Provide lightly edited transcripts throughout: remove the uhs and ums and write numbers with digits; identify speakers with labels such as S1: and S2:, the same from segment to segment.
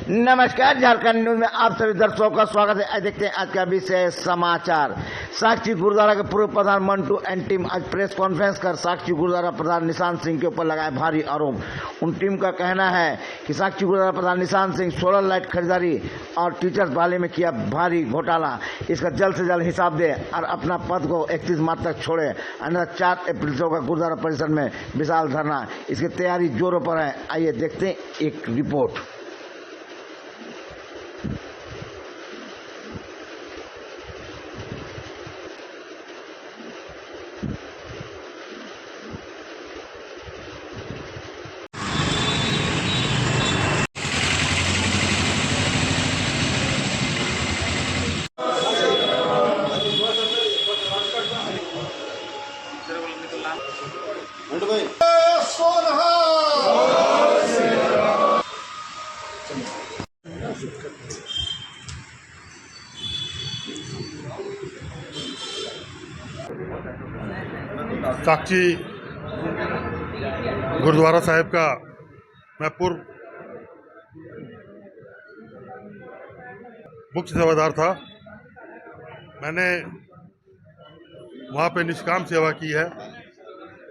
S1: नमस्कार, झारखंड न्यूज में आप सभी दर्शकों का स्वागत है। आज देखते हैं आज का विशेष समाचार। साक्षी गुरुद्वारा के पूर्व प्रधान मंटू एंड टीम आज प्रेस कॉन्फ्रेंस कर साक्षी गुरुद्वारा प्रधान निशांत सिंह के ऊपर लगाए भारी आरोप। उन टीम का कहना है कि साक्षी गुरुद्वारा प्रधान निशांत सिंह सोलर लाइट खरीदारी और टीचर्स वाले में किया भारी घोटाला। इसका जल्द से जल्द हिसाब दे और अपना पद को 31 मार्च तक छोड़े, अन्यथा 4 अप्रैल से होगा गुरुद्वारा परिसर में विशाल धरना। इसकी तैयारी जोरों पर है। आइए देखते हैं एक रिपोर्ट।
S2: साक्षी गुरुद्वारा साहिब का मैं पूर्व मुख्य सेवादार था। मैंने वहाँ पे निष्काम सेवा की है।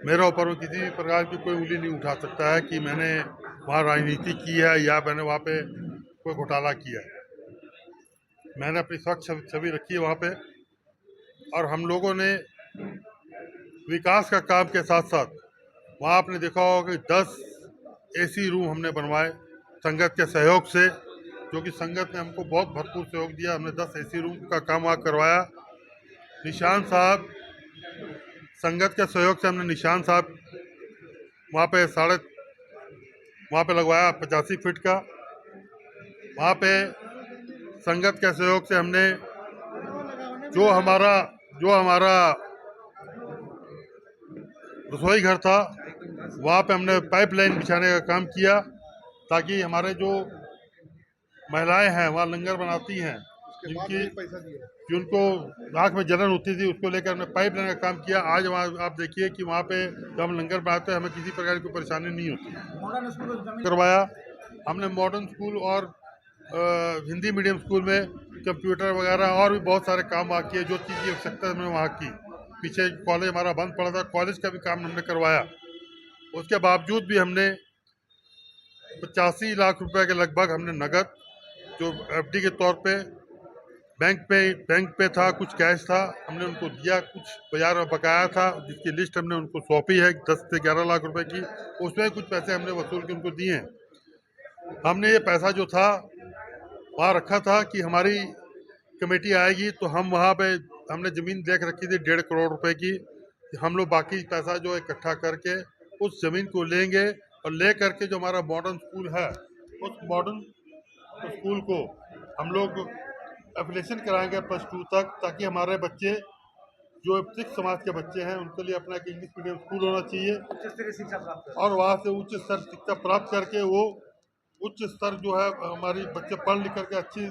S2: मेरे ऊपर किसी भी प्रकार की कोई उंगली नहीं उठा सकता है कि मैंने वहाँ राजनीति की है या मैंने वहाँ पे कोई घोटाला किया है। मैंने अपनी स्वच्छ छवि रखी है वहाँ पे, और हम लोगों ने विकास का काम के साथ साथ वहाँ आपने देखा होगा कि 10 एसी रूम हमने बनवाए संगत के सहयोग से, जो कि संगत ने हमको बहुत भरपूर सहयोग दिया। हमने 10 एसी रूम का काम वहाँ करवाया। निशान साहब, संगत के सहयोग से हमने निशान साहब वहाँ पे लगवाया 85 फीट का। वहाँ पे संगत के सहयोग से हमने जो हमारा रसोई घर था वहाँ पे हमने पाइपलाइन बिछाने का काम किया, ताकि हमारे जो महिलाएं हैं वहाँ लंगर बनाती हैं, जिनको आँख में जलन होती थी, उसको लेकर हमने पाइपलाइन का काम किया। आज वहाँ आप देखिए कि वहाँ पे जब हम लंगर बनाते हैं हमें किसी प्रकार की परेशानी नहीं होती। करवाया हमने मॉडर्न स्कूल और हिंदी मीडियम स्कूल में कंप्यूटर वगैरह और भी बहुत सारे काम वहाँ किए। जो चीज़ की आवश्यकता हमने वहाँ की। पीछे कॉलेज हमारा बंद पड़ा था, कॉलेज का भी काम हमने करवाया। उसके बावजूद भी हमने 85 लाख रुपए के लगभग हमने नगद, जो एफडी के तौर पे बैंक पे था, कुछ कैश था, हमने उनको दिया। कुछ बाजार में बकाया था जिसकी लिस्ट हमने उनको सौंपी है 10 से 11 लाख रुपए की। उसमें कुछ पैसे हमने वसूल के उनको दिए हैं। हमने ये पैसा जो था वहाँ रखा था कि हमारी कमेटी आएगी तो हम वहाँ पे हमने ज़मीन देख रखी थी 1.5 करोड़ रुपए की। हम लोग बाकी पैसा जो इकट्ठा करके उस ज़मीन को लेंगे और ले करके जो हमारा मॉडर्न स्कूल है उस मॉडर्न स्कूल को हम लोग एफिलिएशन कराएंगे +2 तक, ताकि हमारे बच्चे जो सिख समाज के बच्चे हैं उनके लिए अपना एक इंग्लिश मीडियम स्कूल होना चाहिए, और वहाँ से उच्च स्तर शिक्षा प्राप्त करके वो उच्च स्तर जो है हमारी बच्चे पढ़ लिख करके अच्छी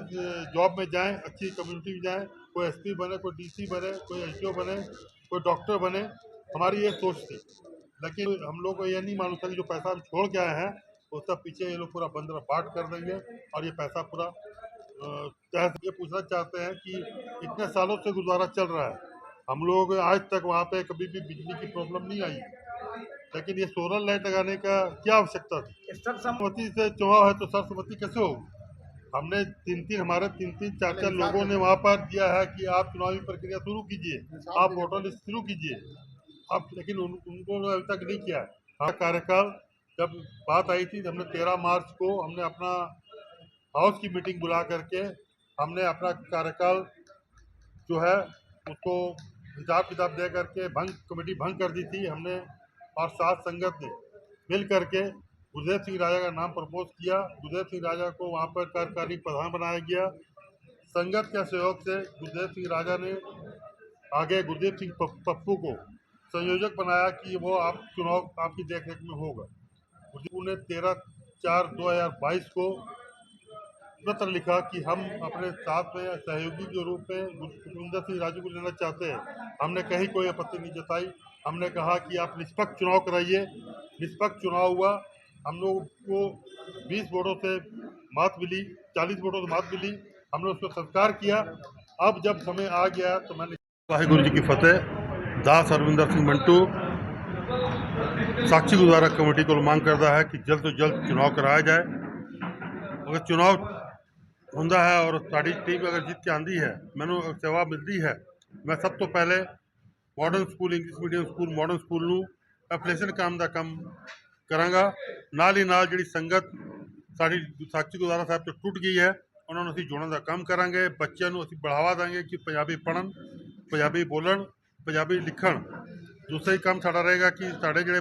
S2: जॉब में जाएं, अच्छी कम्युनिटी में जाएं। कोई एसपी बने, कोई डीसी बने, कोई एसडीओ बने, कोई डॉक्टर बने। हमारी ये सोच थी। लेकिन हम लोग को ये नहीं मालूम था कि जो पैसा हम छोड़ के आए हैं वो सब पीछे ये लोग पूरा बंदर बाट कर देंगे और ये पैसा पूरा ये पूछना चाहते हैं कि इतने सालों से गुरुद्वारा चल रहा है, हम लोग आज तक वहाँ पे कभी भी बिजली की प्रॉब्लम नहीं आई, लेकिन ये सोलर लाइट लगाने का क्या आवश्यकता थी? सर्वसम्मति से चुनाव है तो सर्वसम्मति कैसे हो? हमने हमारे तीन चार लोगों ने वहाँ पर दिया है कि आप चुनावी प्रक्रिया शुरू कीजिए, आप वोटर लिस्ट शुरू कीजिए। अब लेकिन उन्होंने अभी तक नहीं किया है। हमारा कार्यकाल जब बात आई थी, हमने 13 मार्च को हमने अपना हाउस की मीटिंग बुला करके हमने अपना कार्यकाल जो है उसको हिसाब किताब दे करके कमेटी भंग कर दी थी हमने, और साथ संगत ने मिल करके गुरदेव सिंह राजा का नाम प्रपोज किया। गुरदेव सिंह राजा को वहाँ पर कार्यकारी प्रधान बनाया गया। संगत के सहयोग से गुरदेव सिंह राजा ने आगे गुरदेव सिंह पप्पू को संयोजक बनाया कि वो आप चुनाव आपकी देखरेख में होगा। उन्होंने 13/4/2022 को पत्र लिखा कि हम अपने साथ में सहयोगी के रूप में सुखविंदर सिंह राजू को लेना चाहते हैं। हमने कहीं कोई आपत्ति नहीं जताई। हमने कहा कि आप निष्पक्ष चुनाव कराइए। निष्पक्ष चुनाव हुआ। हम लोग को 20 वोटों से मात मिली, 40 वोटों से मात मिली, हमने उसको स्वीकार किया। अब जब समय आ गया तो मैंने वाहिगुरु जी की फतेह। दास हरविंदर सिंह मंटू साक्षी गुरुद्वारा कमेटी को मांग करता है कि जल्द से जल्द चुनाव कराया जाए। अगर चुनाव ਹੁੰਦਾ है और साड़ी टीम अगर जीत के आंदी है, मैंने सेवा मिलती है, मैं सब तो पहले modern school English medium school modern school ਨੂੰ ਐਪਲੀਕੇਸ਼ਨ ਕੰਮ ਦਾ ਕੰਮ ਕਰਾਂਗਾ। ਨਾਲ ਹੀ ਨਾਲ ਜਿਹੜੀ ਸੰਗਤ ਸਾਡੀ ਸਾਖੀ ਗੁਰਦੁਆਰਾ ਸਾਹਿਬ ਤੋਂ ਟੁੱਟ ਗਈ ਹੈ, ਉਹਨਾਂ ਨੂੰ ਅਸੀਂ ਜੋੜਨ ਦਾ ਕੰਮ ਕਰਾਂਗੇ। ਬੱਚਿਆਂ ਨੂੰ ਅਸੀਂ बढ़ावा ਦਾਂਗੇ ਕਿ ਪੰਜਾਬੀ ਪੜ੍ਹਨ, ਪੰਜਾਬੀ ਬੋਲਣ, ਪੰਜਾਬੀ ਲਿਖਣ। ਦੂਸਰਾ ਹੀ ਕੰਮ ਸਾਡਾ ਰਹੇਗਾ ਕਿ ਸਾਡੇ ਜਿਹੜੇ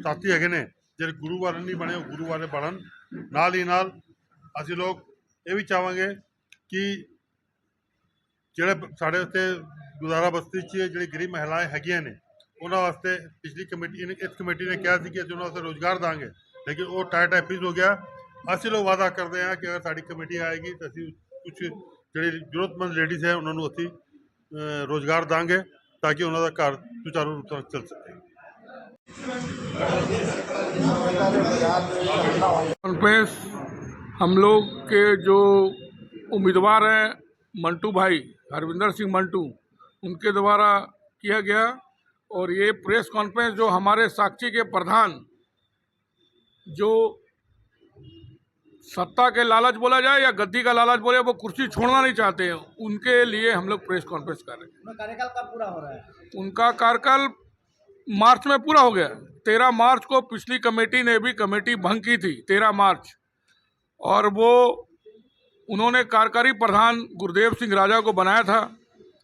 S2: ਸਾਥੀ ਹੈਗੇ ਨੇ, ਜਿਹੜੇ ਗੁਰੂ ਵਾਲੇ ਨਹੀਂ ਬਣੇ, ਉਹ ਗੁਰੂ ਵਾਲੇ ਬਣਨ। ਨਾਲ ਹੀ ਨਾਲ ਅਸੀਂ ਲੋਕ ਇਹ ਵੀ ਚਾਹਾਂਗੇ ਕਿ ਜਿਹੜੇ ਸਾਡੇ ਉੱਤੇ ਗੁਰਦੁਆਰਾ ਬਸਤੀ 'ਚ ਜਿਹੜੀ ਗਰੀਬ ਮਹਿਲਾਵਾਂ ਹੈਗੀਆਂ ਨੇ, ਉਹਨਾਂ ਵਾਸਤੇ ਪਿਛਲੀ ਕਮੇਟੀ ਨੇ, ਇਸ ਕਮੇਟੀ ਨੇ ਕਿਹਾ ਸੀ ਕਿ ਅਸੀਂ ਉਹਨਾਂ ਵਾਸਤੇ ਰੋਜ਼ਗਾਰ ਦਾਂਗੇ, ਲੇਕਿਨ ਉਹ ਟਾਈਟ ਐਪੀਜ਼ ਹੋ ਗਿਆ। ਅਸੀਂ ਲੋਕ ਵਾਅਦਾ ਕਰਦੇ ਹਾਂ ਕਿ ਅਗਰ ਸਾਡੀ ਕਮੇਟੀ ਆਏਗੀ ਤਾਂ ਅਸੀਂ ਕੁਛ ਜਿਹੜੇ ਜ਼ਰੂਰਤਮੰਦ ਲੇਡੀਜ਼ ਹੈ ਉਹਨਾਂ ਨੂੰ ਅਸੀਂ ਰੋਜ਼ਗਾਰ ਦਾਂਗੇ ਤਾਂ ਕਿ ਉਹਨਾਂ ਦਾ ਘਰ ਸੁਚਾਰੂ ਰੂਪ ਨਾਲ ਚੱਲ ਸਕੇ।
S3: कॉन्फ्रेंस हम लोग के जो उम्मीदवार हैं मंटू भाई हरविंदर सिंह मंटू, उनके द्वारा किया गया। और ये प्रेस कॉन्फ्रेंस जो हमारे साक्षी के प्रधान, जो सत्ता के लालच बोला जाए या गद्दी का लालच बोले, वो कुर्सी छोड़ना नहीं चाहते हैं, उनके लिए हम लोग प्रेस कॉन्फ्रेंस कर रहे हैं।
S1: कार्यकाल कब पूरा हो रहा है?
S3: उनका कार्यकाल मार्च में पूरा हो गया। 13 मार्च को पिछली कमेटी ने भी कमेटी भंग की थी, 13 मार्च, और वो उन्होंने कार्यकारी प्रधान गुरुदेव सिंह राजा को बनाया था।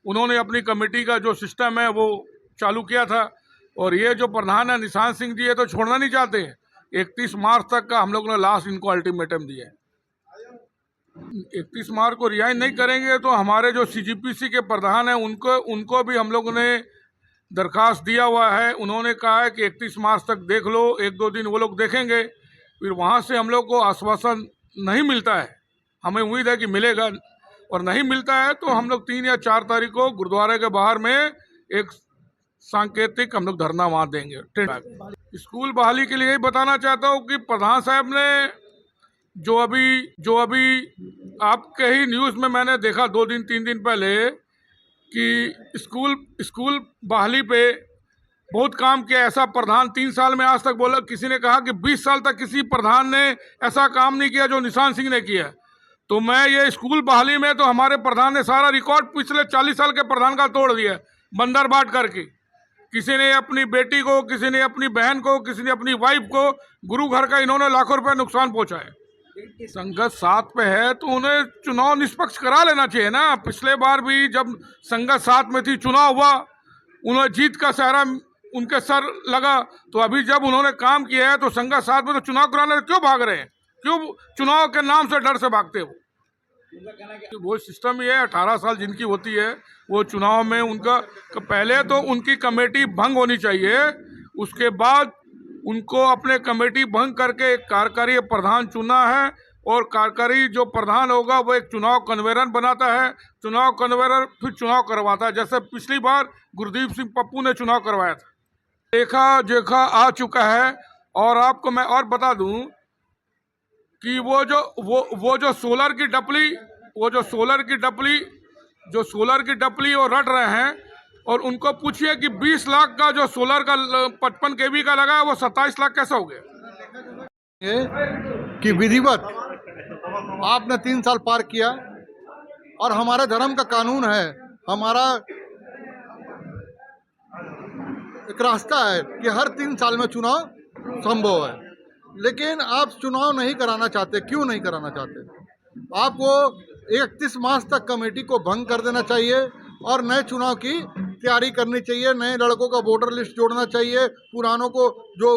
S3: उन्होंने अपनी कमेटी का जो सिस्टम है वो चालू किया था। और ये जो प्रधान है निशांत सिंह जी, ये तो छोड़ना नहीं चाहते। 31 मार्च तक का हम लोग ने लास्ट इनको अल्टीमेटम दिया है। 31 मार्च को रिहाई नहीं करेंगे तो हमारे जो CGPC के प्रधान हैं उनको भी हम लोगों ने दरखास्त दिया हुआ है। उन्होंने कहा है कि 31 मार्च तक देख लो, 1-2 दिन वो लोग देखेंगे, फिर वहाँ से हम लोग को आश्वासन नहीं मिलता है। हमें उम्मीद है कि मिलेगा, और नहीं मिलता है तो हम लोग 3 या 4 तारीख को गुरुद्वारे के बाहर में एक सांकेतिक हम लोग धरना वहाँ देंगे। स्कूल बहाली के लिए यही बताना चाहता हूँ कि प्रधान साहब ने जो अभी आपके ही न्यूज़ में मैंने देखा 2-3 दिन पहले कि स्कूल बहाली पे बहुत काम किया। ऐसा प्रधान 3 साल में आज तक बोला, किसी ने कहा कि 20 साल तक किसी प्रधान ने ऐसा काम नहीं किया जो निशांत सिंह ने किया। तो मैं ये स्कूल बहाली में तो हमारे प्रधान ने सारा रिकॉर्ड पिछले 40 साल के प्रधान का तोड़ दिया, बंदर बाट करके। किसी ने अपनी बेटी को, किसी ने अपनी बहन को, किसी ने अपनी वाइफ को, गुरु घर का इन्होंने लाखों रुपए नुकसान पहुंचाया। संगत साथ पे है तो उन्हें चुनाव निष्पक्ष करा लेना चाहिए ना। पिछले बार भी जब संगत साथ में थी, चुनाव हुआ, उन्होंने जीत का सहरा उनके सर लगा। तो अभी जब उन्होंने काम किया है तो संगत साथ में तो चुनाव कराने क्यों भाग रहे हैं? क्यों चुनाव के नाम से डर से भागते हो? वो सिस्टम ही है, 18 साल जिनकी होती है वो चुनाव में उनका पहले तो उनकी कमेटी भंग होनी चाहिए, उसके बाद उनको अपने कमेटी भंग करके एक कार्यकारी प्रधान चुना है। और कार्यकारी जो प्रधान होगा वो एक चुनाव कन्वेनर बनाता है, चुनाव कन्वेनर फिर चुनाव करवाता है। जैसे पिछली बार गुरदीप सिंह पप्पू ने चुनाव करवाया था। देखा आ चुका है। और आपको मैं और बता दूं कि वो जो सोलर की डपली वो रट रहे हैं। और उनको पूछिए कि 20 लाख का जो सोलर का 55 kV का लगा है वो 27 लाख कैसा हो गया?
S4: कि विधिवत आपने 3 साल पार किया और हमारे धर्म का कानून है, हमारा एक रास्ता है कि हर 3 साल में चुनाव संभव है। लेकिन आप चुनाव नहीं कराना चाहते, क्यों नहीं कराना चाहते? आपको 31 मार्च तक कमेटी को भंग कर देना चाहिए और नए चुनाव की तैयारी करनी चाहिए। नए लड़कों का वोटर लिस्ट जोड़ना चाहिए, पुरानों को जो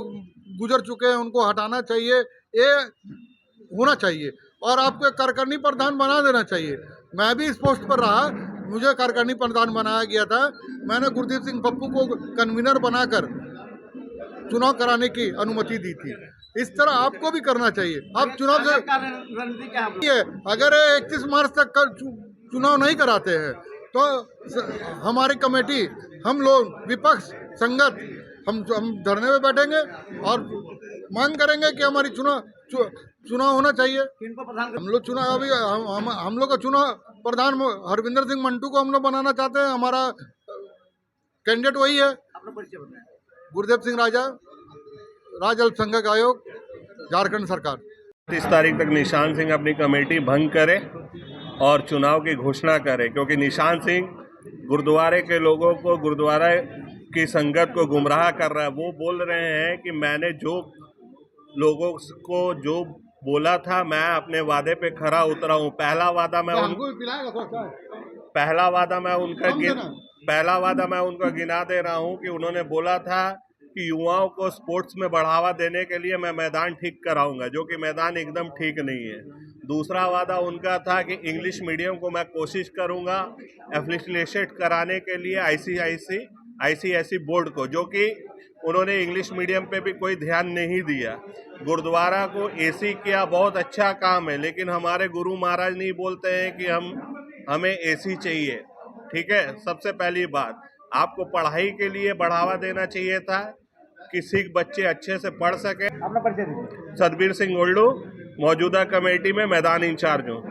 S4: गुजर चुके हैं उनको हटाना चाहिए, ये होना चाहिए। और आपको कार्यकारिणी प्रधान बना देना चाहिए। मैं भी इस पोस्ट पर रहा, मुझे कार्यकारिणी प्रधान बनाया गया था। मैंने गुरदीप सिंह पप्पू को कन्वीनर बनाकर चुनाव कराने की अनुमति दी थी। इस तरह आपको भी करना चाहिए। आप चुनाव से
S1: रणनीति क्या है?
S4: अगर 31 मार्च तक चुनाव नहीं कराते हैं तो हमारी कमेटी, हम लोग विपक्ष संगत हम धरने में बैठेंगे और मांग करेंगे कि हमारी चुनाव होना चाहिए।
S1: किनको प्रधान
S4: हम लोग चुनाव अभी हम लोग का चुनाव प्रधान हरविंदर सिंह मंटू को हम लोग बनाना चाहते हैं। हमारा कैंडिडेट वही है।
S1: अपना परिचय बताएं।
S4: गुरुदेव सिंह राजा, राज्य अल्पसंख्यक आयोग, झारखंड सरकार।
S5: 30 तारीख तक निशान सिंह अपनी कमेटी भंग करे और चुनाव की घोषणा करे, क्योंकि निशान सिंह गुरुद्वारे के लोगों को, गुरुद्वारा की संगत को गुमराह कर रहा है। वो बोल रहे हैं कि मैंने जो लोगों को जो बोला था, मैं अपने वादे पे खरा उतरा हूँ। पहला वादा मैं उनका गिना दे रहा हूँ कि उन्होंने बोला था कि युवाओं को स्पोर्ट्स में बढ़ावा देने के लिए मैं मैदान ठीक कराऊंगा, जो कि मैदान एकदम ठीक नहीं है। दूसरा वादा उनका था कि इंग्लिश मीडियम को मैं कोशिश करूंगा एफिलिएट कराने के लिए आईसीएसई बोर्ड को, जो कि उन्होंने इंग्लिश मीडियम पे भी कोई ध्यान नहीं दिया। गुरुद्वारा को एसी किया, बहुत अच्छा काम है, लेकिन हमारे गुरु महाराज नहीं बोलते हैं कि हमें एसी चाहिए। ठीक है, सबसे पहली बात, आपको पढ़ाई के लिए बढ़ावा देना चाहिए था कि सिख बच्चे अच्छे से पढ़ सके।
S1: अपना परिचय दीजिए।
S5: सतबीर सिंह गोल्डू, मौजूदा कमेटी में मैदान इंचार्ज हूँ।